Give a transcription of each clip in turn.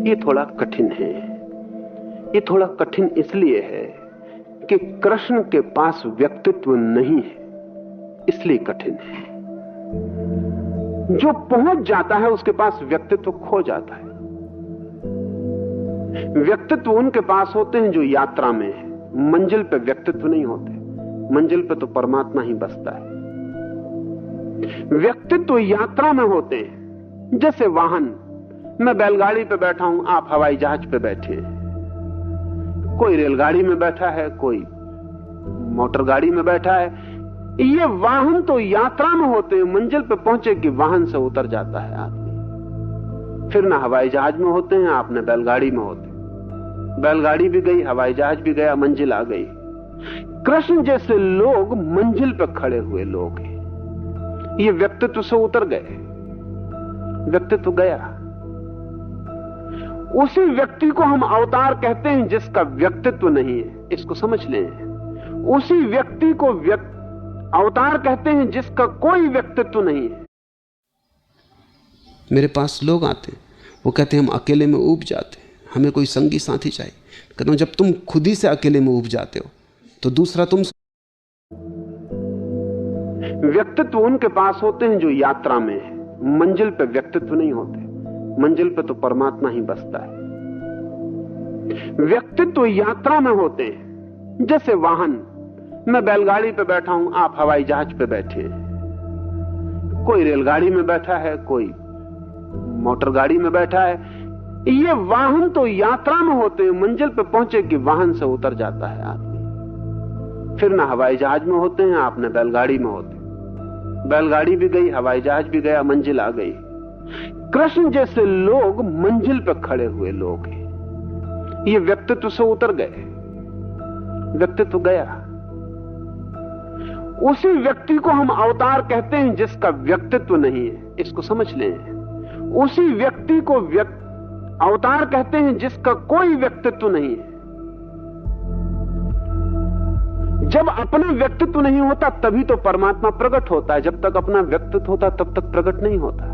ये थोड़ा कठिन है। ये थोड़ा कठिन इसलिए है कि कृष्ण के पास व्यक्तित्व नहीं है, इसलिए कठिन है। जो पहुंच जाता है उसके पास व्यक्तित्व खो जाता है। व्यक्तित्व उनके पास होते हैं जो यात्रा में है, मंजिल पे व्यक्तित्व नहीं होते। मंजिल पे तो परमात्मा ही बसता है। व्यक्तित्व यात्रा में होते हैं। जैसे वाहन, मैं बैलगाड़ी पे बैठा हूं, आप हवाई जहाज पे बैठे हैं। कोई रेलगाड़ी में बैठा है, कोई मोटर गाड़ी में बैठा है। ये वाहन तो यात्रा में होते हैं। मंजिल पे पहुंचे कि वाहन से उतर जाता है आदमी। फिर ना हवाई जहाज में होते हैं आप, न बैलगाड़ी में होते हैं। बैलगाड़ी भी गई, हवाई जहाज भी गया, मंजिल आ गई। कृष्ण जैसे लोग मंजिल पर खड़े हुए लोग हैं। ये व्यक्तित्व से उतर गए, व्यक्तित्व गया। उसी व्यक्ति को हम अवतार कहते हैं जिसका व्यक्तित्व नहीं है। इसको समझ लें। उसी व्यक्ति को अवतार कहते हैं जिसका कोई व्यक्तित्व नहीं है। मेरे पास लोग आते हैं, वो कहते हैं हम अकेले में ऊब जाते हैं, हमें कोई संगी साथी चाहिए। कहता हूं जब तुम खुद ही से अकेले में ऊब जाते हो तो दूसरा तुम। व्यक्तित्व उनके पास होते हैं जो यात्रा में है, मंजिल पे व्यक्तित्व नहीं होते। मंजिल पे तो परमात्मा ही बसता है। व्यक्तित्व यात्रा में होते हैं। जैसे वाहन, मैं बैलगाड़ी पे बैठा हूं, आप हवाई जहाज पे बैठे हैं। कोई रेलगाड़ी में बैठा है, कोई मोटर गाड़ी में बैठा है। ये वाहन तो यात्रा में होते हैं। मंजिल पे पहुंचे कि वाहन से उतर जाता है आदमी। फिर ना हवाई जहाज में होते हैं आप, न बैलगाड़ी में होते। बैलगाड़ी भी गई, हवाई जहाज भी गया, मंजिल आ गई। कृष्ण जैसे लोग मंजिल पर खड़े हुए लोग हैं। ये व्यक्तित्व से उतर गए, व्यक्तित्व गया। उसी व्यक्ति को हम अवतार कहते हैं जिसका व्यक्तित्व नहीं है। इसको समझ लें। उसी व्यक्ति को अवतार कहते हैं जिसका कोई व्यक्तित्व नहीं है। जब अपना व्यक्तित्व नहीं होता तभी तो परमात्मा प्रकट होता है। जब तक अपना व्यक्तित्व होता तब तक प्रकट नहीं होता।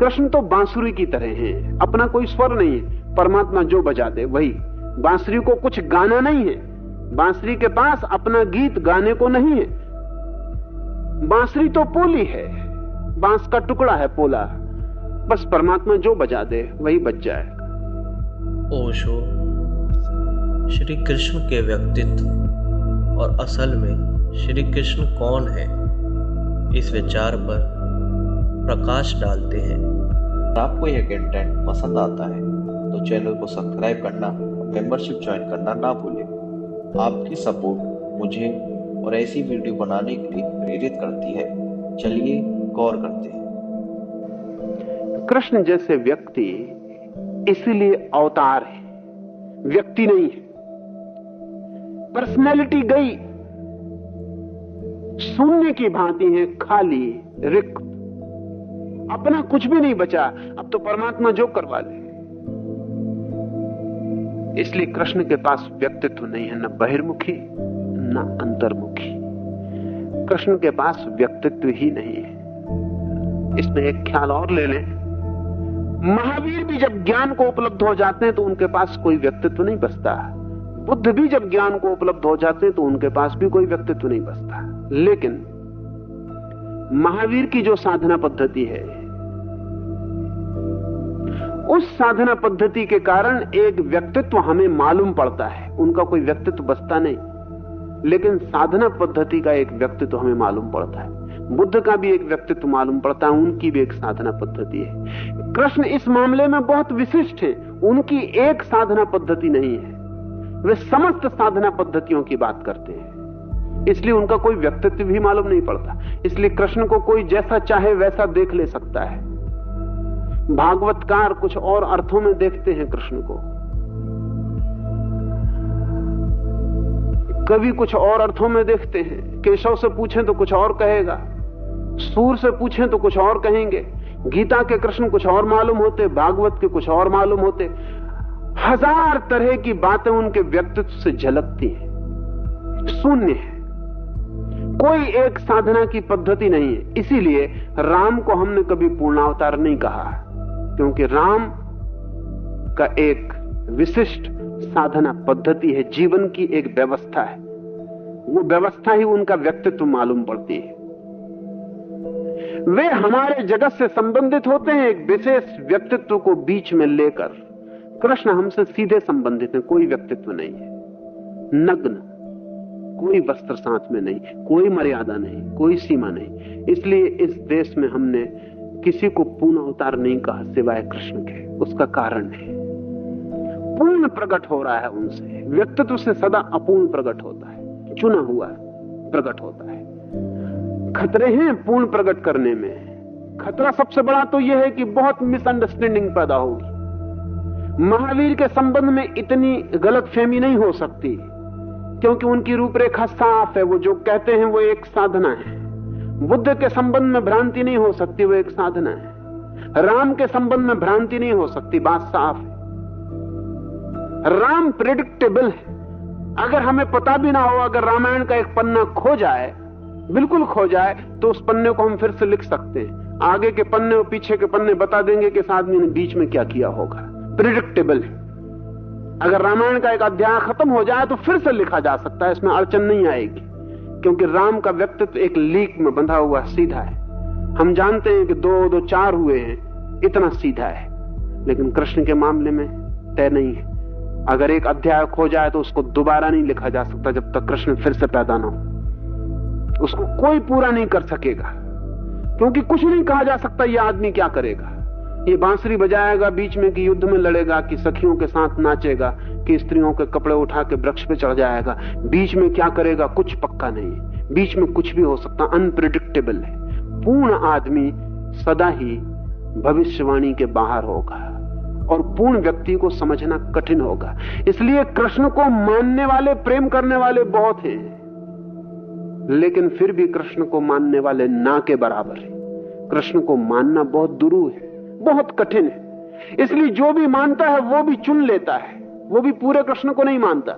कृष्ण तो बांसुरी की तरह हैं, अपना कोई स्वर नहीं है। परमात्मा जो बजा दे वही। बांसुरी को कुछ गाना नहीं है। बांसुरी के पास अपना गीत गाने को नहीं है। बांसुरी तो पोली है, बांस का टुकड़ा है पोला। बस परमात्मा जो बजा दे वही बज जाएगा। ओशो श्री कृष्ण के व्यक्तित्व और असल में श्री कृष्ण कौन है, इस विचार पर प्रकाश डालते हैं। अगर आपको यह कंटेंट पसंद आता है तो चैनल को सब्सक्राइब करना, मेंबरशिप ज्वाइन करना ना भूलें। आपकी सपोर्ट मुझे और ऐसी वीडियो बनाने के लिए प्रेरित करती है। चलिए गौर करते हैं। कृष्ण जैसे व्यक्ति इसीलिए अवतार है, व्यक्ति नहीं है। पर्सनैलिटी गई, शून्य की भांति है, खाली, रिक्त। अपना कुछ भी नहीं बचा। अब तो परमात्मा जो करवा ले। इसलिए कृष्ण के पास व्यक्तित्व नहीं है, न बहिर्मुखी न अंतर्मुखी। कृष्ण के पास व्यक्तित्व ही नहीं है। इसमें एक ख्याल और ले लें। महावीर भी जब ज्ञान को उपलब्ध हो जाते हैं तो उनके पास कोई व्यक्तित्व नहीं बचता। बुद्ध भी जब ज्ञान को उपलब्ध हो जाते हैं तो उनके पास भी कोई व्यक्तित्व नहीं बचता। लेकिन महावीर की जो साधना पद्धति है, उस साधना पद्धति के कारण एक व्यक्तित्व हमें मालूम पड़ता है। उनका कोई व्यक्तित्व बचता नहीं, लेकिन साधना पद्धति का एक व्यक्तित्व हमें मालूम पड़ता है। बुद्ध का भी एक व्यक्तित्व मालूम पड़ता है, उनकी भी एक साधना पद्धति है। कृष्ण इस मामले में बहुत विशिष्ट है। उनकी एक साधना पद्धति नहीं है, वे समस्त साधना पद्धतियों की बात करते हैं। इसलिए उनका कोई व्यक्तित्व भी मालूम नहीं पड़ता। इसलिए कृष्ण को कोई जैसा चाहे वैसा देख ले सकता है। भागवतकार कुछ और अर्थों में देखते हैं कृष्ण को, कवि कुछ और अर्थों में देखते हैं। केशव से पूछें तो कुछ और कहेगा, सूर से पूछें तो कुछ और कहेंगे। गीता के कृष्ण कुछ और मालूम होते, भागवत के कुछ और मालूम होते। हजार तरह की बातें उनके व्यक्तित्व से झलकती हैं। शून्य है, कोई एक साधना की पद्धति नहीं है। इसीलिए राम को हमने कभी पूर्णावतार नहीं कहा, क्योंकि राम का एक विशिष्ट साधना पद्धति है, जीवन की एक व्यवस्था है। वो व्यवस्था ही उनका व्यक्तित्व मालूम पड़ती है। वे हमारे जगत से संबंधित होते हैं एक विशेष व्यक्तित्व को बीच में लेकर। कृष्ण हमसे सीधे संबंधित है, कोई व्यक्तित्व नहीं है, नग्न, कोई वस्त्र साथ में नहीं, कोई मर्यादा नहीं, कोई सीमा नहीं। इसलिए इस देश में हमने किसी को पूर्ण अवतार नहीं कहा सिवाय कृष्ण के। उसका कारण है पूर्ण प्रकट हो रहा है उनसे। व्यक्तित्व से सदा अपूर्ण प्रकट होता है, चुना हुआ प्रकट होता है। खतरे हैं पूर्ण प्रकट करने में। खतरा सबसे बड़ा तो यह है कि बहुत मिसअंडरस्टैंडिंग पैदा होगी। महावीर के संबंध में इतनी गलतफहमी नहीं हो सकती क्योंकि उनकी रूपरेखा साफ है। वो जो कहते हैं वो एक साधना है। बुद्ध के संबंध में भ्रांति नहीं हो सकती, वो एक साधना है। राम के संबंध में भ्रांति नहीं हो सकती, बात साफ है। राम प्रेडिक्टेबल है। अगर हमें पता भी ना हो, अगर रामायण का एक पन्ना खो जाए, बिल्कुल खो जाए, तो उस पन्ने को हम फिर से लिख सकते हैं। आगे के पन्ने और पीछे के पन्ने बता देंगे कि इस आदमी ने बीच में क्या किया होगा। प्रेडिक्टेबल है। अगर रामायण का एक अध्याय खत्म हो जाए तो फिर से लिखा जा सकता है, इसमें अड़चन नहीं आएगी, क्योंकि राम का व्यक्तित्व एक लीक में बंधा हुआ सीधा है। हम जानते हैं कि 2 2 4 हुए हैं, इतना सीधा है। लेकिन कृष्ण के मामले में तय नहीं है। अगर एक अध्याय खो जाए तो उसको दोबारा नहीं लिखा जा सकता जब तक कृष्ण फिर से पैदा ना हो। उसको कोई पूरा नहीं कर सकेगा, क्योंकि कुछ नहीं कहा जा सकता ये आदमी क्या करेगा। ये बांसुरी बजाएगा बीच में कि युद्ध में लड़ेगा, कि सखियों के साथ नाचेगा, कि स्त्रियों के कपड़े उठा के वृक्ष पे चढ़ जाएगा। बीच में क्या करेगा कुछ पक्का नहीं है। बीच में कुछ भी हो सकता, अनप्रिडिक्टेबल है। पूर्ण आदमी सदा ही भविष्यवाणी के बाहर होगा और पूर्ण व्यक्ति को समझना कठिन होगा। इसलिए कृष्ण को मानने वाले, प्रेम करने वाले बहुत हैं, लेकिन फिर भी कृष्ण को मानने वाले ना के बराबर है। कृष्ण को मानना बहुत दुरूह है, बहुत कठिन है। इसलिए जो भी मानता है वो भी चुन लेता है। वो भी पूरे कृष्ण को नहीं मानता,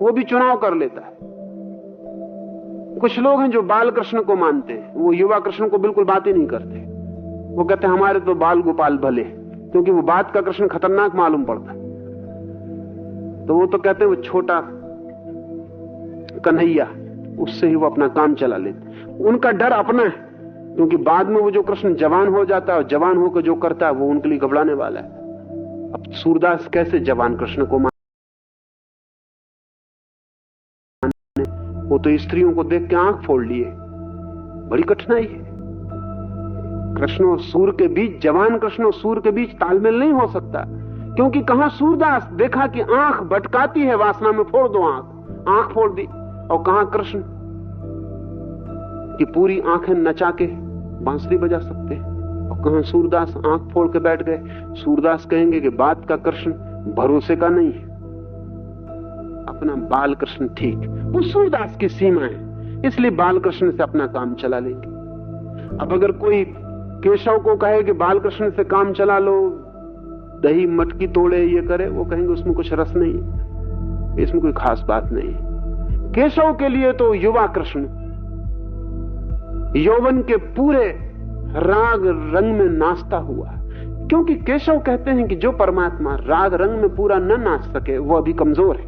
वो भी चुनाव कर लेता है। कुछ लोग हैं जो बाल कृष्ण को मानते हैं, वो युवा कृष्ण को बिल्कुल बात ही नहीं करते। वो कहते हैं हमारे तो बाल गोपाल भले, क्योंकि वो बात का कृष्ण खतरनाक मालूम पड़ता है। तो वो तो कहते हैं वो छोटा कन्हैया, उससे ही वो अपना काम चला लेते। उनका डर अपना है, क्योंकि बाद में वो जो कृष्ण जवान हो जाता है और जवान होकर जो करता है वो उनके लिए घबराने वाला है। अब सूरदास कैसे जवान कृष्ण को माने? वो तो स्त्रियों को देख के आंख फोड़ लिए। बड़ी कठिनाई है। कृष्ण और सूर के बीच, जवान कृष्ण और सूर के बीच तालमेल नहीं हो सकता, क्योंकि कहां सूरदास देखा कि आंख भटकाती है वासना में, फोड़ दो आंख फोड़ दी। और कहां कृष्ण की पूरी आंखें नचा के बांसुरी बजा सकते हैं। और कहां सूरदास आंख फोड़ के बैठ गए। सूरदास कहेंगे कि बात का कृष्ण भरोसे का नहीं है, अपना बाल कृष्ण ठीक। वो सूरदास की सीमा है, इसलिए बाल कृष्ण से अपना काम चला लेंगे। अब अगर कोई केशव को कहे कि बाल कृष्ण से काम चला लो, दही मटकी तोड़े, ये करे, वो कहेंगे उसमें कुछ रस नहीं है, इसमें कोई खास बात नहीं है। केशव के लिए तो युवा कृष्ण यौवन के पूरे राग रंग में नाचता हुआ, क्योंकि केशव कहते हैं कि जो परमात्मा राग रंग में पूरा न नाच सके वो अभी कमजोर है।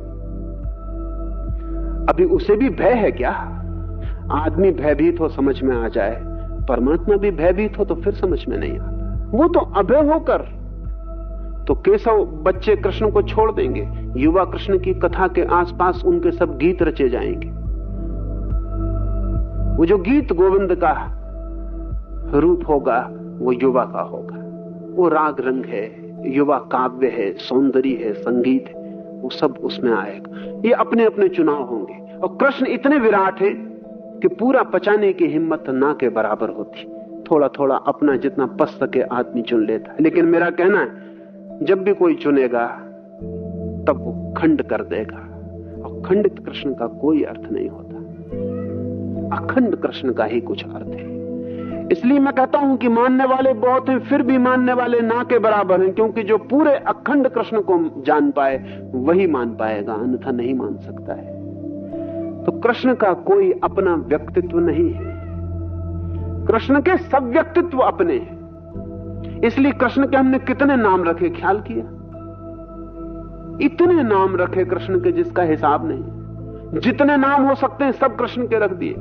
अभी उसे भी भय है क्या? आदमी भयभीत हो समझ में आ जाए, परमात्मा भी भयभीत हो तो फिर समझ में नहीं आता। वो तो अभय होकर, तो केशव बच्चे कृष्ण को छोड़ देंगे, युवा कृष्ण की कथा के आसपास उनके सब गीत रचे जाएंगे। वो जो गीत गोविंद का रूप होगा वो युवा का होगा। वो राग रंग है, युवा काव्य है, सौंदर्य है, संगीत है, वो सब उसमें आएगा। ये अपने अपने चुनाव होंगे। और कृष्ण इतने विराट है कि पूरा पचाने की हिम्मत ना के बराबर होती। थोड़ा थोड़ा अपना जितना पच सके आदमी चुन लेता है। लेकिन मेरा कहना है जब भी कोई चुनेगा तब वो खंड कर देगा, और खंडित कृष्ण का कोई अर्थ नहीं होता। अखंड कृष्ण का ही कुछ अर्थ है। इसलिए मैं कहता हूं कि मानने वाले बहुत हैं, फिर भी मानने वाले ना के बराबर हैं, क्योंकि जो पूरे अखंड कृष्ण को जान पाए वही मान पाएगा, अन्यथा नहीं मान सकता है। तो कृष्ण का कोई अपना व्यक्तित्व नहीं है, कृष्ण के सब व्यक्तित्व अपने हैं। इसलिए कृष्ण के हमने कितने नाम रखे, ख्याल किया? इतने नाम रखे कृष्ण के जिसका हिसाब नहीं। जितने नाम हो सकते हैं सब कृष्ण के रख दिए,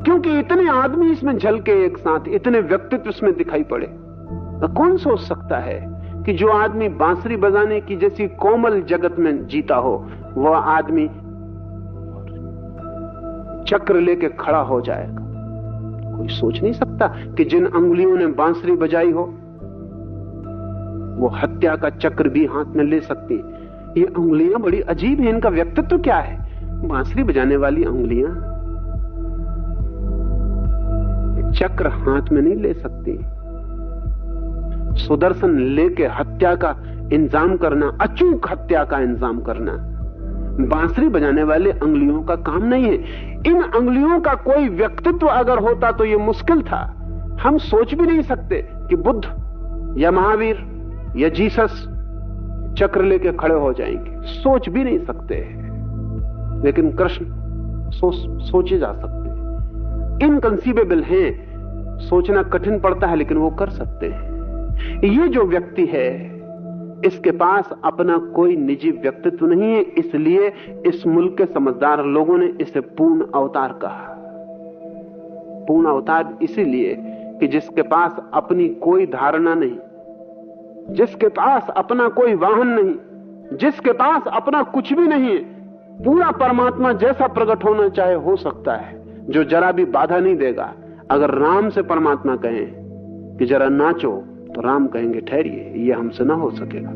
क्योंकि इतने आदमी इसमें झलके एक साथ, इतने व्यक्तित्व इसमें दिखाई पड़े। तो कौन सोच सकता है कि जो आदमी बांसुरी बजाने की जैसी कोमल जगत में जीता हो, वह आदमी चक्र लेके खड़ा हो जाएगा। कोई सोच नहीं सकता कि जिन अंगुलियों ने बांसुरी बजाई हो, वो हत्या का चक्र भी हाथ में ले सकती। ये अंगुलियां बड़ी अजीब हैं, इनका व्यक्तित्व क्या है? बांसुरी बजाने वाली अंगुलियां चक्र हाथ में नहीं ले सकती। सुदर्शन लेके हत्या का इंतजाम करना, अचूक हत्या का इंतजाम करना, बांसुरी बजाने वाले अंगुलियों का काम नहीं है। इन अंगुलियों का कोई व्यक्तित्व अगर होता तो यह मुश्किल था। हम सोच भी नहीं सकते कि बुद्ध या महावीर या जीसस चक्र लेके खड़े हो जाएंगे, सोच भी नहीं सकते। लेकिन कृष्ण सोचे जा सकते, इनकंसीवेबल हैं, सोचना कठिन पड़ता है, लेकिन वो कर सकते हैं। ये जो व्यक्ति है, इसके पास अपना कोई निजी व्यक्तित्व नहीं है, इसलिए इस मुल्क के समझदार लोगों ने इसे पूर्ण अवतार कहा। पूर्ण अवतार इसीलिए कि जिसके पास अपनी कोई धारणा नहीं, जिसके पास अपना कोई वाहन नहीं, जिसके पास अपना कुछ भी नहीं है, पूरा परमात्मा जैसा प्रकट होना चाहे हो सकता है, जो जरा भी बाधा नहीं देगा। अगर राम से परमात्मा कहें कि जरा नाचो, तो राम कहेंगे ठहरिए, ये हमसे ना हो सकेगा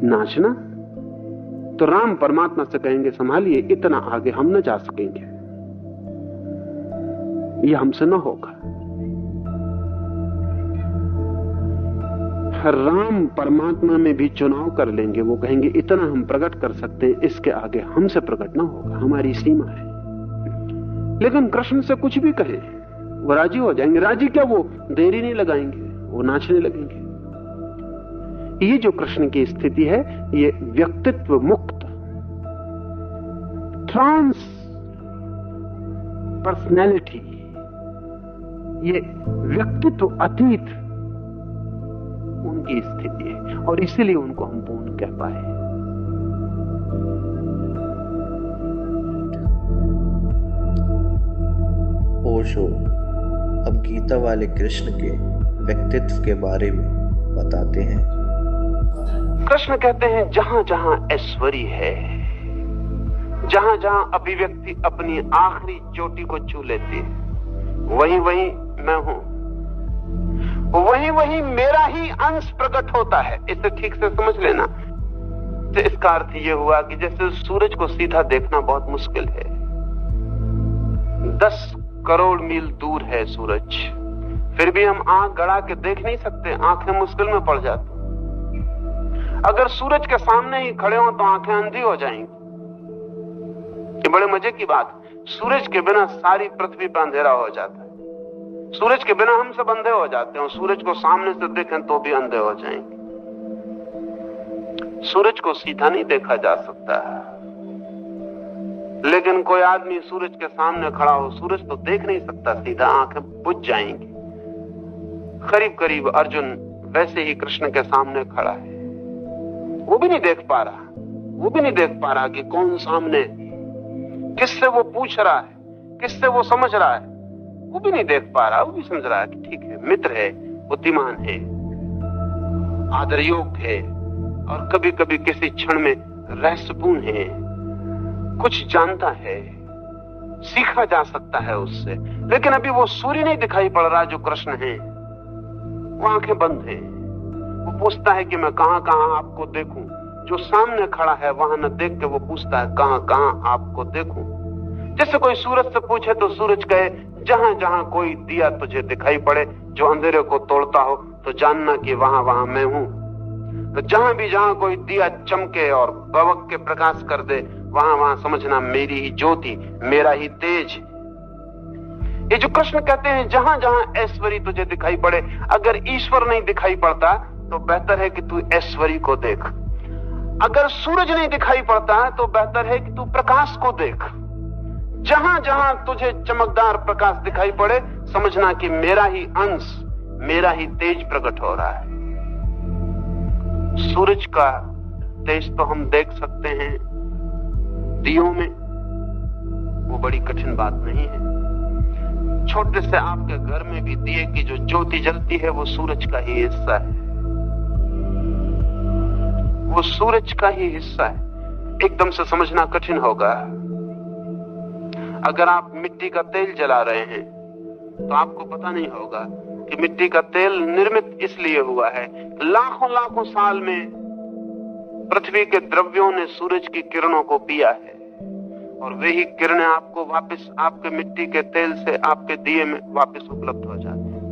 नाचना। तो राम परमात्मा से कहेंगे संभालिए, इतना आगे हम न जा सकेंगे, ये हमसे ना होगा। राम परमात्मा में भी चुनाव कर लेंगे, वो कहेंगे इतना हम प्रकट कर सकते हैं, इसके आगे हमसे प्रकट ना होगा, हमारी सीमा है। लेकिन कृष्ण से कुछ भी कहे वो राजी हो जाएंगे। राजी क्या, वो देरी नहीं लगाएंगे, वो नाचने लगेंगे। ये जो कृष्ण की स्थिति है, ये व्यक्तित्व मुक्त, ट्रांस पर्सनैलिटी, ये व्यक्तित्व अतीत उनकी स्थिति है, और इसीलिए उनको हम पूर्ण कह पाए। ओशो अब गीता वाले कृष्ण के व्यक्तित्व के बारे में बताते हैं। कृष्ण कहते हैं जहां जहां ऐश्वर्य है, जहां जहां अभिव्यक्ति अपनी आखिरी चोटी को छू लेती है, वहीं वहीं मैं हूं, वहीं वहीं मेरा ही अंश प्रकट होता है। इसे ठीक से समझ लेना। तो इसका अर्थ यह हुआ कि जैसे सूरज को सीधा देखना बहुत मुश्किल है, 10 करोड़ मील दूर है सूरज, फिर भी हम आंख गड़ा के देख नहीं सकते, आंखें मुश्किल में पड़ जाती। अगर सूरज के सामने ही खड़े हो तो आंखें अंधी हो जाएंगी। ये बड़े मजे की बात, सूरज के बिना सारी पृथ्वी पर अंधेरा हो जाता है, सूरज के बिना हम सब अंधे हो जाते हैं, सूरज को सामने से देखें तो भी अंधे हो जाएंगे। सूरज को सीधा नहीं देखा जा सकता, लेकिन कोई आदमी सूरज के सामने खड़ा हो, सूरज तो देख नहीं सकता सीधा, आंखें बुझ जाएंगी। करीब करीब अर्जुन वैसे ही कृष्ण के सामने खड़ा है, वो भी नहीं देख पा रहा, वो भी नहीं देख पा रहा कि कौन सामने, किससे वो पूछ रहा है, किससे वो समझ रहा है, वो भी नहीं देख पा रहा। वो भी समझ रहा है कि ठीक है, मित्र है, बुद्धिमान है, आदर योग्य है, और कभी कभी किसी क्षण में रहस्यपूर्ण है, कुछ जानता है, सीखा जा सकता है उससे। लेकिन अभी वो सूर्य नहीं दिखाई पड़ रहा जो कृष्ण है, वो आंखें बंद हैं। वो पूछता है कि मैं कहां कहां आपको देखूं। जो सामने खड़ा है वहां न देख के वो पूछता है कहां कहां आपको देखूं। जैसे कोई सूरज से पूछे तो सूरज कहे जहां जहां कोई दिया तुझे दिखाई पड़े जो अंधेरे को तोड़ता हो तो जानना कि वहां वहां मैं हूं। तो जहां भी जहां कोई दिया चमके और बवक के प्रकाश कर दे वहां वहां समझना मेरी ही ज्योति, मेरा ही तेज। ये जो कृष्ण कहते हैं जहां जहां ऐश्वर्य तुझे दिखाई पड़े, अगर ईश्वर नहीं दिखाई पड़ता तो बेहतर है कि तू ऐश्वर्य को देख। अगर सूरज नहीं दिखाई पड़ता तो बेहतर है कि तू प्रकाश को देख। जहां जहां तुझे चमकदार प्रकाश दिखाई पड़े समझना कि मेरा ही अंश, मेरा ही तेज प्रकट हो रहा है। सूरज का तेज तो हम देख सकते हैं दियों में, वो बड़ी कठिन बात नहीं है। छोटे से आपके घर में भी दिए की जो ज्योति जलती है वो सूरज का ही हिस्सा है, वो सूरज का ही हिस्सा है। एकदम से समझना कठिन होगा। अगर आप मिट्टी का तेल जला रहे हैं तो आपको पता नहीं होगा कि मिट्टी का तेल निर्मित इसलिए हुआ है, लाखों लाखों साल में पृथ्वी के द्रव्यों ने सूरज की किरणों को पिया है और वही किरणें आपको वापस आपके मिट्टी के तेल से आपके दिए में वापस उपलब्ध हो जाती हैं।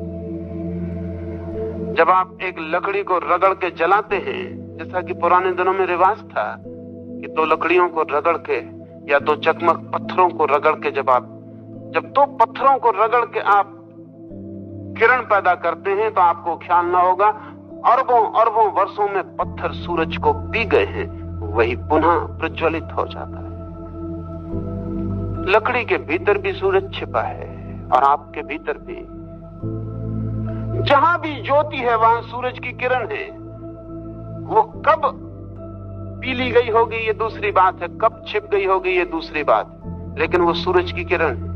जब आप एक लकड़ी को रगड़ के जलाते हैं, जैसा कि पुराने दिनों में रिवाज था कि दो लकड़ियों को रगड़ के या दो चकमक पत्थरों को रगड़ के जब दो पत्थरों को रगड़ के आप किरण पैदा करते हैं तो आपको ख्याल ना होगा अरबों अरबों वर्षों में पत्थर सूरज को पी गए हैं, वही पुनः प्रज्वलित हो जाता है। लकड़ी के भीतर भी सूरज छिपा है और आपके भीतर भी। जहां भी ज्योति है वहां सूरज की किरण है। वो कब पीली गई होगी ये दूसरी बात है, कब छिप गई होगी ये दूसरी बात है, लेकिन वो सूरज की किरण है।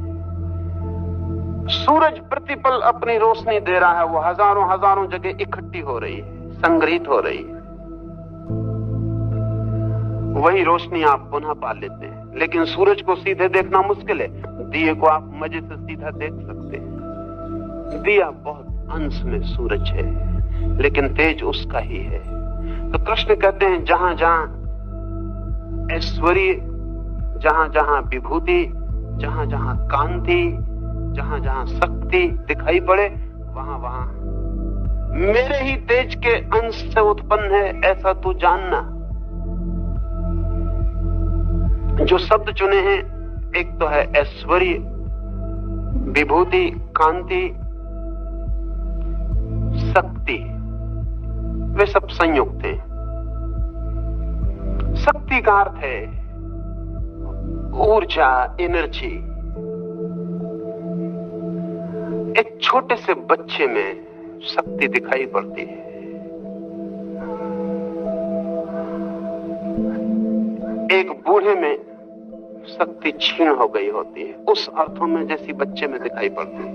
सूरज प्रतिपल अपनी रोशनी दे रहा है, वो हजारों हजारों जगह इकट्ठी हो रही है, संग्रहित हो रही है। वही रोशनी आप पुनः पा लेते हैं। लेकिन सूरज को सीधे देखना मुश्किल है, दिए को आप मजे से सीधा देख सकते हैं। दिया बहुत अंश में सूरज है लेकिन तेज उसका ही है। तो कृष्ण कहते हैं जहां जहां ऐश्वर्य, जहां जहां विभूति, जहां जहां कांति, जहां जहां शक्ति दिखाई पड़े वहां वहां मेरे ही तेज के अंश से उत्पन्न है, ऐसा तू जानना। जो शब्द चुने हैं एक तो है ऐश्वर्य, विभूति, कांति, शक्ति, वे सब संयुक्त हैं। शक्ति का अर्थ है ऊर्जा, एनर्जी। एक छोटे से बच्चे में शक्ति दिखाई पड़ती है। एक बूढ़े में शक्ति क्षीण हो गई होती है, उस अर्थों में जैसी बच्चे में दिखाई पड़ती है।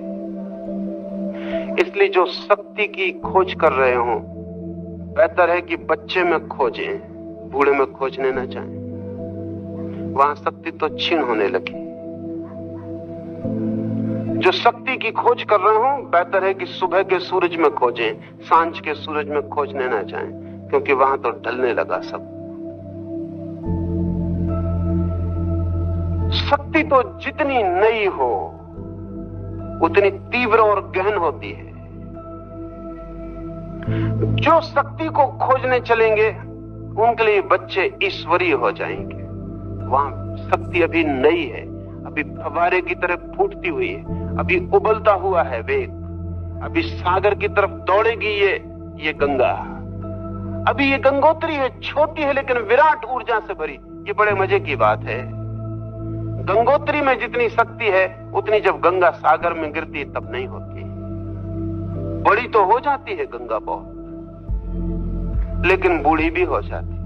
इसलिए जो शक्ति की खोज कर रहे हो बेहतर है कि बच्चे में खोजें, बूढ़े में खोजने न जाएं। वहां शक्ति तो क्षीण होने लगी। जो शक्ति की खोज कर रहे हो बेहतर है कि सुबह के सूरज में खोजें, सांझ के सूरज में खोजने न जाएं, क्योंकि वहां तो ढलने लगा सब। शक्ति तो जितनी नई हो उतनी तीव्र और गहन होती है। जो शक्ति को खोजने चलेंगे उनके लिए बच्चे ईश्वरीय हो जाएंगे। वहां शक्ति अभी नई है, अभी फव्वारे की तरह फूटती हुई है, अभी उबलता हुआ है वेग, अभी सागर की तरफ दौड़ेगी ये गंगा। अभी ये गंगोत्री है, छोटी है लेकिन विराट ऊर्जा से भरी। ये बड़े मजे की बात है। गंगोत्री में जितनी शक्ति है उतनी जब गंगा सागर में गिरती तब नहीं होती। बड़ी तो हो जाती है गंगा बहुत, लेकिन बूढ़ी भी हो जाती।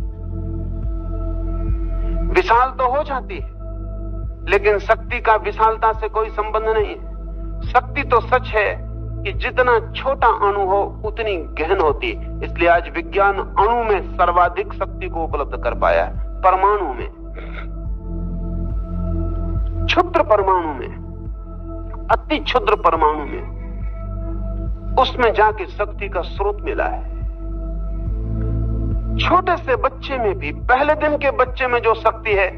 विशाल तो हो जाती है लेकिन शक्ति का विशालता से कोई संबंध नहीं है। शक्ति तो सच है कि जितना छोटा अणु हो उतनी गहन होती है। इसलिए आज विज्ञान अणु में सर्वाधिक शक्ति को उपलब्ध कर पाया है। परमाणु में, क्षुद्र परमाणु में, अति क्षुद्र परमाणु में, उसमें जाके शक्ति का स्रोत मिला है। छोटे से बच्चे में भी, पहले दिन के बच्चे में जो शक्ति है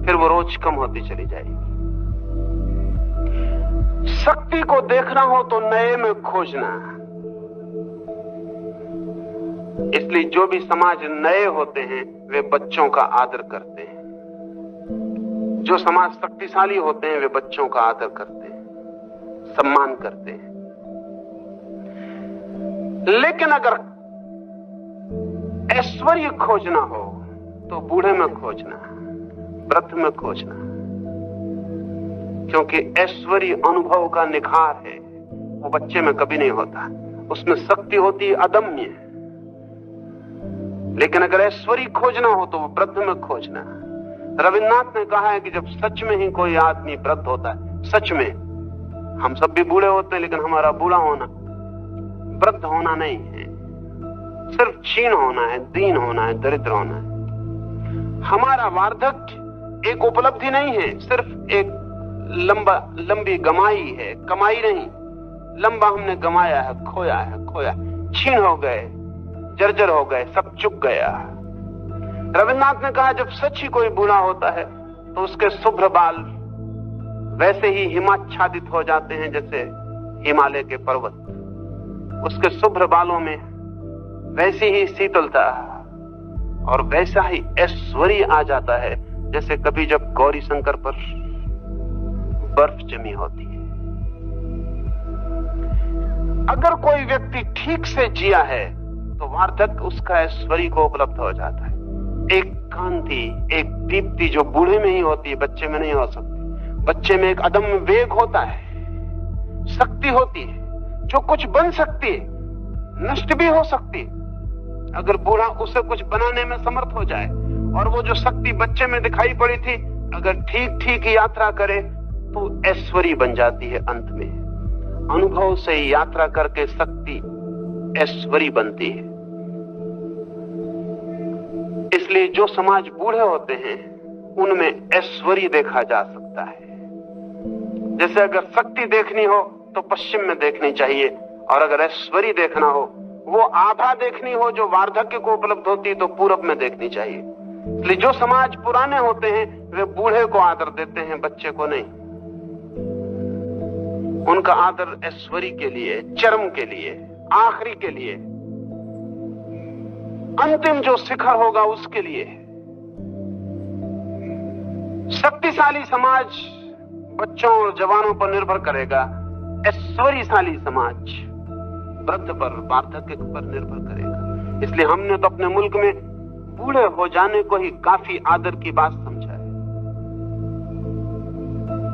फिर वो रोज कम होती चली जाएगी। शक्ति को देखना हो तो नए में खोजना। इसलिए जो भी समाज नए होते हैं वे बच्चों का आदर करते हैं। जो समाज शक्तिशाली होते हैं वे बच्चों का आदर करते हैं, सम्मान करते हैं। लेकिन अगर ऐश्वर्य खोजना हो तो बूढ़े में खोजना, वृद्ध में खोजना, क्योंकि ऐश्वर्य अनुभव का निखार है, वो बच्चे में कभी नहीं होता। उसमें शक्ति होती है अदम्य, लेकिन अगर ऐश्वर्य खोजना हो तो वो वृद्ध में खोजना। रविन्द्रनाथ ने कहा है कि जब सच में ही कोई आदमी वृद्ध होता है, सच में, हम सब भी बूढ़े होते हैं लेकिन हमारा बूढ़ा होना वृद्ध होना नहीं है, सिर्फ क्षीण होना है, दीन होना है, दरिद्र होना है। हमारा वार्धक्य एक उपलब्धि नहीं है, सिर्फ एक लंबी गमाई है, कमाई नहीं। लंबा हमने गमाया है, खोया है, खोया, क्षीण हो गए, जर्जर हो गए, सब चुक गया। रविन्द्रनाथ ने कहा जब सच ही कोई बूढ़ा होता है तो उसके शुभ्र बाल वैसे ही हिमाच्छादित हो जाते हैं जैसे हिमालय के पर्वत। उसके शुभ्र बालों में वैसी ही शीतलता और वैसा ही ऐश्वर्य आ जाता है जैसे कभी जब गौरी शंकर पर बर्फ जमी होती है। अगर कोई व्यक्ति ठीक से जिया है तो वार्धक्य उसका ऐश्वर्य को उपलब्ध हो जाता है। एक कांति, एक दीप्ति जो बूढ़े में ही होती है, बच्चे में नहीं हो सकती। बच्चे में एक अदम्य वेग होता है, शक्ति होती है, जो कुछ बन सकती है, नष्ट भी हो सकती है अगर बूढ़ा उसे कुछ बनाने में समर्थ हो जाए। और वो जो शक्ति बच्चे में दिखाई पड़ी थी, अगर ठीक ठीक यात्रा करे तो ऐश्वर्य बन जाती है। अंत में अनुभव से यात्रा करके शक्ति ऐश्वर्य बनती है। इसलिए जो समाज बूढ़े होते हैं उनमें ऐश्वर्य देखा जा सकता है। जैसे अगर शक्ति देखनी हो तो पश्चिम में देखनी चाहिए, और अगर ऐश्वर्य देखना हो, वो आभा देखनी हो जो वार्धक्य को उपलब्ध होती है, तो पूरब में देखनी चाहिए। इसलिए जो समाज पुराने होते हैं वे बूढ़े को आदर देते हैं, बच्चे को नहीं। उनका आदर ऐश्वर्य के लिए, चरम के लिए, आखिरी के लिए, अंतिम जो शिखर होगा उसके लिए। शक्तिशाली समाज बच्चों और जवानों पर निर्भर करेगा, ऐश्वर्यशाली समाज वृद्ध पर, वार्धक्य पर निर्भर करेगा। इसलिए हमने तो अपने मुल्क में बूढ़े हो जाने को ही काफी आदर की बात समझा है।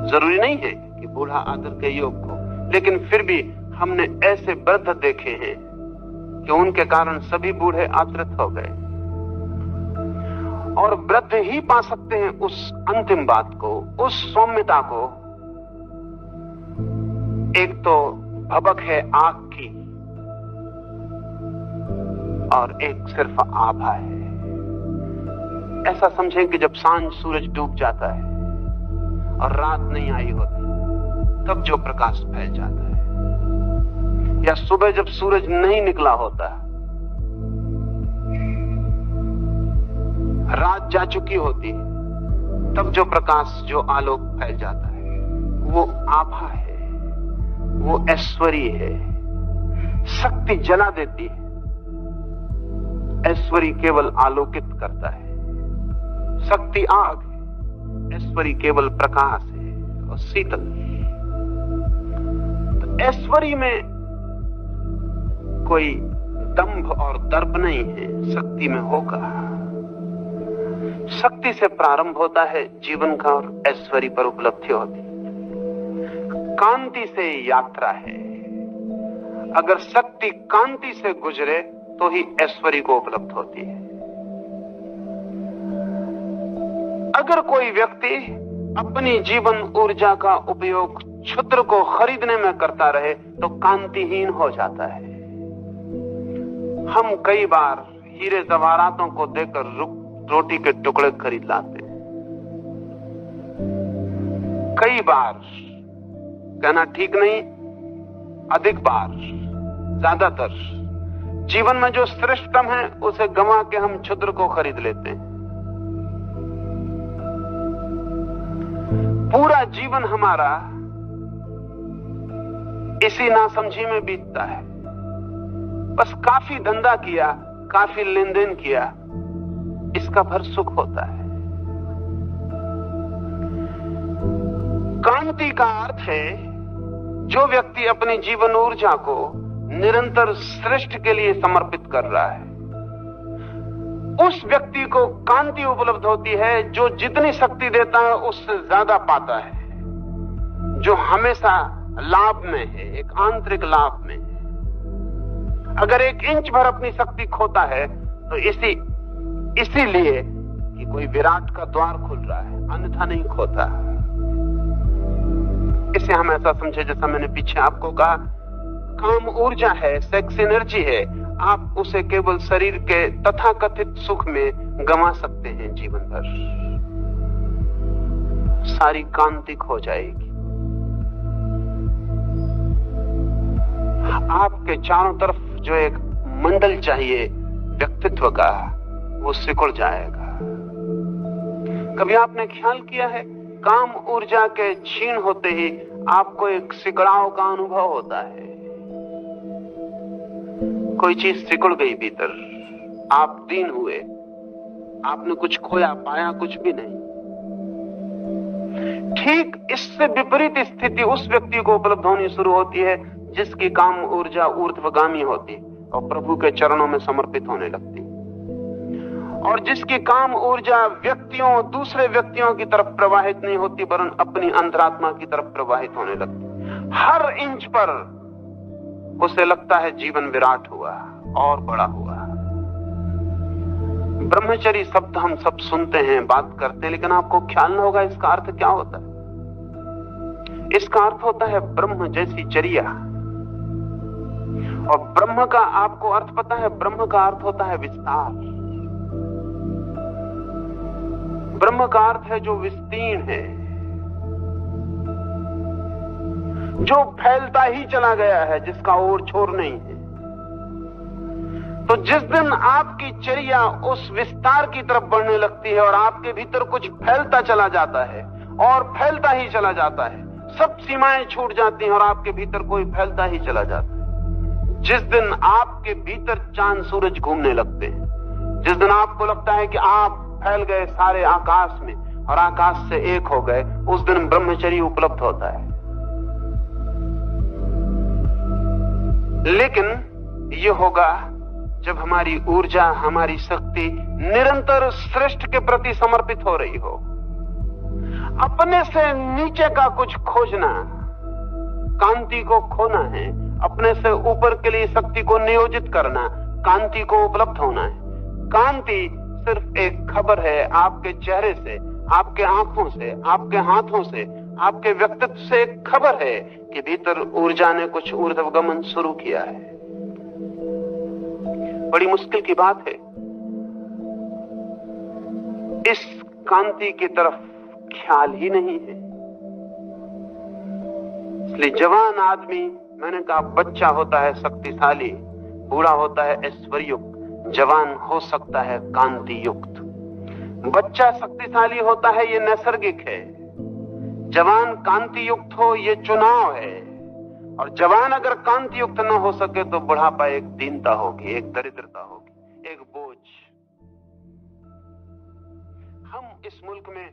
जरूरी नहीं है कि बूढ़ा आदर के योग्य हो, लेकिन फिर भी हमने ऐसे वृद्ध देखे हैं कि उनके कारण सभी बूढ़े आदृत हो गए। और वृद्ध ही पा सकते हैं उस अंतिम बात को, उस सौम्यता को। एक तो भबक है आंख की और एक सिर्फ आभा है। ऐसा समझें कि जब सांझ सूरज डूब जाता है और रात नहीं आई होती, तब जो प्रकाश फैल जाता है, या सुबह जब सूरज नहीं निकला होता, रात जा चुकी होती, तब जो प्रकाश, जो आलोक फैल जाता है, वो आभा है, वो ऐश्वर्य है। शक्ति जला देती है, ऐश्वर्य केवल आलोकित करता है। शक्ति आग है, ऐश्वर्य केवल प्रकाश है और शीतल। तो ऐश्वर्य में कोई दंभ और दर्प नहीं है, शक्ति में होगा। शक्ति से प्रारंभ होता है जीवन का और ऐश्वर्य पर उपलब्धि होती है। कांति से यात्रा है। अगर शक्ति कांति से गुजरे तो ही ऐश्वर्य को उपलब्ध होती है। अगर कोई व्यक्ति अपनी जीवन ऊर्जा का उपयोग क्षुद्र को खरीदने में करता रहे तो कांतिहीन हो जाता है। हम कई बार हीरे जवाहरातों को देकर रोटी के टुकड़े खरीद लाते हैं। कई बार, कहना ठीक नहीं, अधिक बार, ज्यादातर जीवन में जो श्रेष्ठतम है उसे गंवा के हम क्षुद्र को खरीद लेते हैं। पूरा जीवन हमारा इसी नासमझी में बीतता है। बस काफी धंधा किया, काफी लेन देन किया, इसका भर सुख होता है। कांति का अर्थ है जो व्यक्ति अपनी जीवन ऊर्जा को निरंतर श्रेष्ठ के लिए समर्पित कर रहा है, उस व्यक्ति को कांति उपलब्ध होती है। जो जितनी शक्ति देता है उससे ज्यादा पाता है, जो हमेशा लाभ में है, एक आंतरिक लाभ में है। अगर 1 इंच भर अपनी शक्ति खोता है तो इसी इसीलिए कि कोई विराट का द्वार खुल रहा है, अन्यथा नहीं खोता। इसे हम ऐसा समझे जैसा मैंने पीछे आपको कहा, काम ऊर्जा है, सेक्स एनर्जी है। आप उसे केवल शरीर के तथाकथित सुख में गंवा सकते हैं जीवन भर। सारी कांति खो जाएगी। आपके चारों तरफ जो एक मंडल चाहिए व्यक्तित्व का, वो सिकुड़ जाएगा। कभी आपने ख्याल किया है, काम ऊर्जा के क्षीण होते ही आपको एक सिकड़ाव का अनुभव होता है। कोई चीज सिकुड़ गई भीतर, आप दीन हुए, आपने कुछ खोया, पाया कुछ भी नहीं। ठीक इससे विपरीत स्थिति उस व्यक्ति को उपलब्ध होनी शुरू होती है जिसकी काम ऊर्जा ऊर्ध्वगामी होती और प्रभु के चरणों में समर्पित होने लगती, और जिसकी काम ऊर्जा व्यक्तियों, दूसरे व्यक्तियों की तरफ प्रवाहित नहीं होती वरन अपनी अंतरात्मा की तरफ प्रवाहित होने लगती। हर इंच पर उसे लगता है जीवन विराट हुआ और बड़ा हुआ। ब्रह्मचर्य शब्द हम सब सुनते हैं, बात करते हैं, लेकिन आपको ख्याल न होगा इसका अर्थ क्या होता है। इसका अर्थ होता है ब्रह्म जैसी चर्या। और ब्रह्म का आपको अर्थ पता है, ब्रह्म का अर्थ होता है विस्तार। ब्रह्म का अर्थ है जो विस्तीर्ण है, जो फैलता ही चला गया है, जिसका ओर छोर नहीं है। तो जिस दिन आपकी चर्या उस विस्तार की तरफ बढ़ने लगती है और आपके भीतर कुछ फैलता चला जाता है और फैलता ही चला जाता है, सब सीमाएं छूट जाती हैं और आपके भीतर कोई फैलता ही चला जाता है। जिस दिन आपके भीतर चांद सूरज घूमने लगते हैं, जिस दिन आपको लगता है कि आप फैल गए सारे आकाश में और आकाश से एक हो गए, उस दिन ब्रह्मचर्य उपलब्ध होता है। लेकिन यह होगा जब हमारी ऊर्जा, हमारी शक्ति निरंतर श्रेष्ठ के प्रति समर्पित हो रही हो। अपने से नीचे का कुछ खोजना, कांति को खोना है। अपने से ऊपर के लिए शक्ति को नियोजित करना, कांति को उपलब्ध होना है। कांति सिर्फ एक खबर है आपके चेहरे से, आपके आंखों से, आपके हाथों से, आपके व्यक्तित्व से एक खबर है कि भीतर ऊर्जा ने कुछ ऊर्ध्वगमन शुरू किया है। बड़ी मुश्किल की बात है इस कांति की तरफ ख्याल ही नहीं है। इसलिए जवान आदमी, मैंने कहा बच्चा होता है शक्तिशाली, बूढ़ा होता है ऐश्वर्युक्त, जवान हो सकता है कांति युक्त। बच्चा शक्तिशाली होता है, ये नैसर्गिक है। जवान कांति युक्त हो, ये चुनाव है। और जवान अगर कांति युक्त न हो सके तो बुढ़ापा एक दीनता होगी, एक दरिद्रता होगी, एक बोझ। हम इस मुल्क में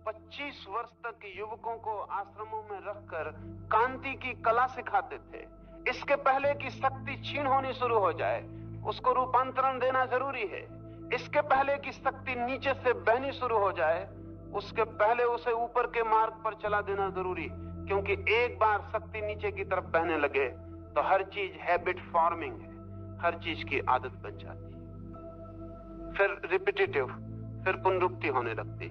25 वर्ष तक युवकों को आश्रमों में रखकर कांति की कला सिखाते थे। इसके पहले कि शक्ति क्षीण होनी शुरू हो जाए, उसको रूपांतरण देना जरूरी है। इसके पहले कि शक्ति नीचे से बहनी शुरू हो जाए, उसके पहले उसे ऊपर के मार्ग पर चला देना जरूरी। क्योंकि एक बार शक्ति नीचे की तरफ बहने लगे तो हर चीज हैबिट फॉर्मिंग है, हर चीज की आदत बन जाती है, फिर रिपीटेटिव, फिर पुनरुक्ति होने लगती,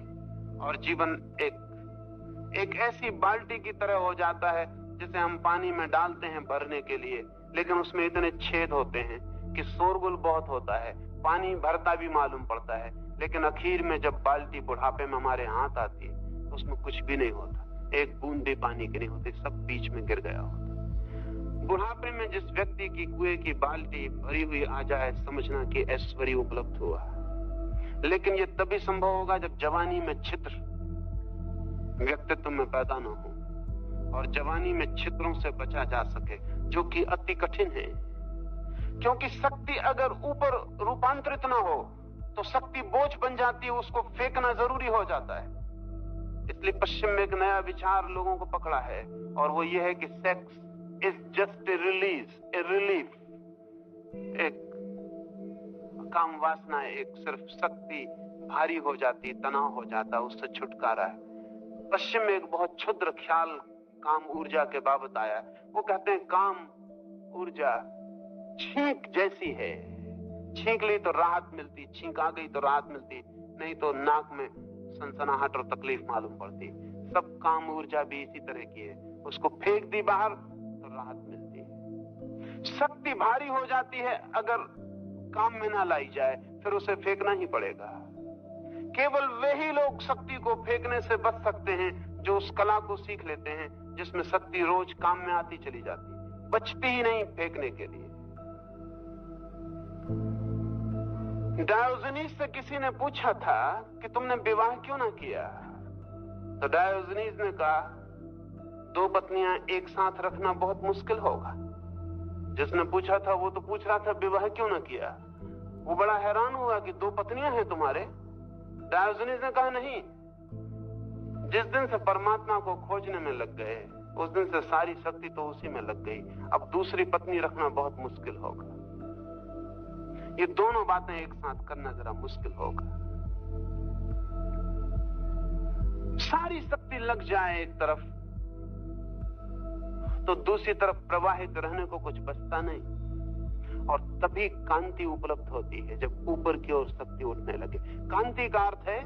और जीवन एक ऐसी बाल्टी की तरह हो जाता है जिसे हम पानी में डालते हैं भरने के लिए, लेकिन उसमें इतने छेद होते हैं कि शोरगुल बहुत होता है, पानी भरता भी मालूम पड़ता है, लेकिन आखिर में जब बाल्टी बुढ़ापे में हमारे हाथ आती है तो उसमें कुछ भी नहीं होता, एक बूंद भी पानी की नहीं होती, सब बीच में गिर गया होता। बुढ़ापे में जिस व्यक्ति की कुएं की बाल्टी भरी हुई आ जाए, समझना कि ऐश्वर्य उपलब्ध हुआ। लेकिन यह तभी संभव होगा जब जवानी में छिद्र व्यक्तित्व में पैदा न हो और जवानी में छिद्रों से बचा जा सके, जो कि अति कठिन है। क्योंकि शक्ति अगर ऊपर रूपांतरित ना हो तो शक्ति बोझ बन जाती है, उसको फेंकना जरूरी हो जाता है। इसलिए पश्चिम में एक नया विचार लोगों को पकड़ा है, और वो ये है कि sex is just a release, A relief. एक काम वासना है, एक सिर्फ शक्ति भारी हो जाती, तनाव हो जाता, उससे छुटकारा है। पश्चिम में एक बहुत क्षुद्र ख्याल काम ऊर्जा के बाबत आया। वो कहते हैं काम ऊर्जा छींक जैसी है, छींक ली तो राहत मिलती, छींक आ गई तो राहत मिलती, नहीं तो नाक में सनसनाहट और तकलीफ मालूम पड़ती। सब काम ऊर्जा भी इसी तरह की है, उसको फेंक दी बाहर तो राहत मिलती है। शक्ति भारी हो जाती है, अगर काम में ना लाई जाए फिर उसे फेंकना ही पड़ेगा। केवल वही लोग शक्ति को फेंकने से बच सकते हैं जो उस कला को सीख लेते हैं जिसमें शक्ति रोज काम में आती चली जाती, बचती ही नहीं फेंकने के लिए। डायोजनीस से किसी ने पूछा था कि तुमने विवाह क्यों ना किया, तो डायोजनीस ने कहा 2 पत्नियां एक साथ रखना बहुत मुश्किल होगा। जिसने पूछा था वो तो पूछ रहा था विवाह क्यों ना किया। वो बड़ा हैरान हुआ कि 2 पत्नियां हैं तुम्हारे। डायोजनीस ने कहा नहीं, जिस दिन से परमात्मा को खोजने में लग गए उस दिन से सारी शक्ति तो उसी में लग गई, अब दूसरी पत्नी रखना बहुत मुश्किल होगा। ये दोनों बातें एक साथ करना जरा मुश्किल होगा। सारी शक्ति लग जाए एक तरफ तो दूसरी तरफ प्रवाहित रहने को कुछ बचता नहीं, और तभी कांति उपलब्ध होती है जब ऊपर की ओर शक्ति उठने लगे। कांति का अर्थ है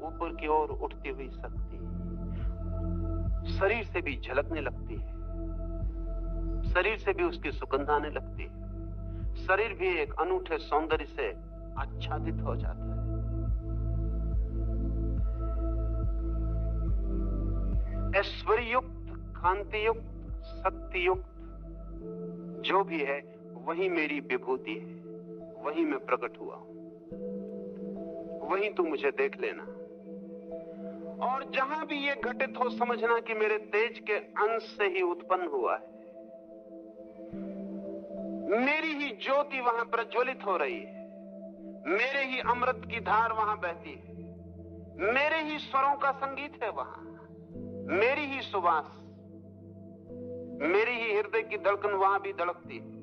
ऊपर की ओर उठती हुई शक्ति, शरीर से भी झलकने लगती है, शरीर से भी उसकी सुगंध आने लगती है, शरीर भी एक अनूठे सौंदर्य से आच्छादित हो जाता है। ऐश्वर्युक्त, कांतियुक्त, शक्तियुक्त जो भी है वही मेरी विभूति है, वही मैं प्रकट हुआ हूं, वही तू मुझे देख लेना। और जहां भी ये घटित हो समझना कि मेरे तेज के अंश से ही उत्पन्न हुआ है, मेरी ही ज्योति वहां प्रज्वलित हो रही है, मेरे ही अमृत की धार वहां बहती है, मेरे ही स्वरों का संगीत है वहां, मेरी ही सुवास, मेरी ही हृदय की धड़कन वहां भी धड़कती है।